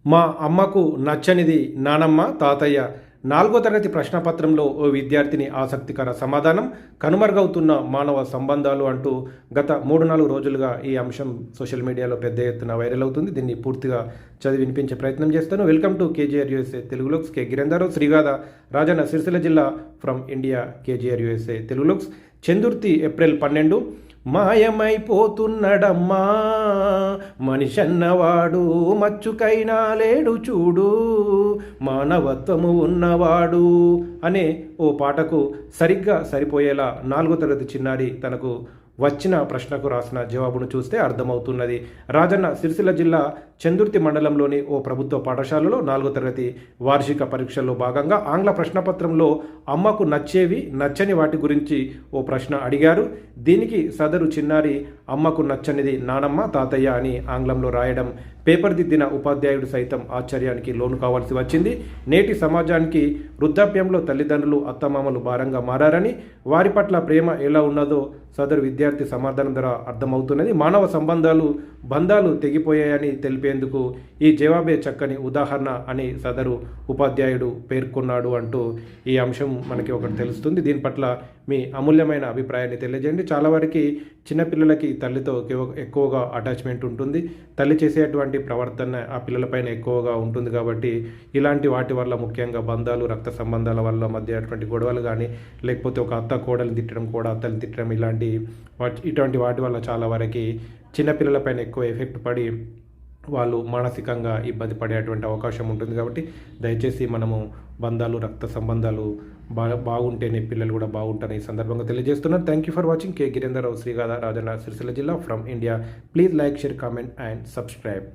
మా అమ్మకు నచ్చనిది నానమ్మ తాతయ్య. 4వ తరగతి ప్రశ్నపత్రంలో ఓ విద్యార్థిని ఆసక్తికర సమాధానం. కనుమరుగవుతున్న మానవ సంబంధాలు అంటూ గత 3-4 రోజులుగా ఈ అంశం సోషల్ మీడియాలో పెద్ద ఎత్తున వైరల్ అవుతుంది. దీన్ని పూర్తిగా చదివి వినిపించే ప్రయత్నం చేస్తాను. Welcome to KGR USA Telugu looks. K Girender Srigadha Rajanna Sircilla జిల్లా from India. KGR USA Telugu looks. Chandurthi April 12. మాయమైపోతున్నడమ్మా మనిషన్నవాడు, మచ్చుకైనా లేడు చూడు, మానవత్వము ఉన్నవాడు అనే ఓ పాటకు సరిగ్గా సరిపోయేలా 4వ తరగతి చిన్నారి తనకు వచ్చిన ప్రశ్నకు రాసిన జవాబును చూస్తే అర్థమవుతున్నది. రాజన్న సిరిసిల్ల జిల్లా చందుర్తి మండలంలోని ఓ ప్రభుత్వ పాఠశాలలో 4వ తరగతి వార్షిక పరీక్షల్లో భాగంగా ఆంగ్ల ప్రశ్నపత్రంలో అమ్మకు నచ్చేవి నచ్చని వాటి గురించి ఓ ప్రశ్న అడిగారు. దీనికి సదరు చిన్నారి అమ్మకు నచ్చనిది నానమ్మ తాతయ్య అని ఆంగ్లంలో రాయడం పేపర్ దిద్దిన ఉపాధ్యాయుడు సైతం ఆశ్చర్యానికి లోను కావాల్సి వచ్చింది. నేటి సమాజానికి వృద్ధాప్యంలో తల్లిదండ్రులు అత్తమామలు భారంగా మారారని, వారి పట్ల ప్రేమ ఎలా ఉన్నదో సదరు విద్యార్థి సమాధానం ద్వారా అర్థమవుతున్నది. మానవ బంధాలు తెగిపోయాయని తెలిపేందుకు ఈ జవాబే చక్కని ఉదాహరణ అని సదరు ఉపాధ్యాయుడు పేర్కొన్నాడు అంటూ ఈ అంశం మనకి ఒకటి తెలుస్తుంది. దీని పట్ల మీ అమూల్యమైన అభిప్రాయాన్ని తెలియజేయండి. చాలా వరకు చిన్నపిల్లలకి తల్లితో ఎక్కువగా అటాచ్మెంట్ ఉంటుంది. తల్లి చేసేటువంటి ప్రవర్తన ఆ పిల్లలపైన ఎక్కువగా ఉంటుంది. కాబట్టి ఇలాంటి వాటి వల్ల, ముఖ్యంగా బంధాలు, రక్త సంబంధాల వల్ల మధ్య అటువంటి గొడవలు కానీ, లేకపోతే ఒక అత్త కోడలు తిట్టడం, అత్తని తిట్టడం, ఇటువంటి వాటి వల్ల చాలా వరకు చిన్నపిల్లలపైన ఎక్కువ ఎఫెక్ట్ పడి వాళ్ళు మానసికంగా ఇబ్బంది పడేటువంటి అవకాశం ఉంటుంది. కాబట్టి దయచేసి మనము బంధాలు, రక్త సంబంధాలు బాగుంటేనే పిల్లలు కూడా బాగుంటారని ఈ సందర్భంగా తెలియజేస్తున్నాను. Thank you for watching. K Girender Srigadha Rajanna Sircilla జిల్లా from India. Please like, share, comment and subscribe.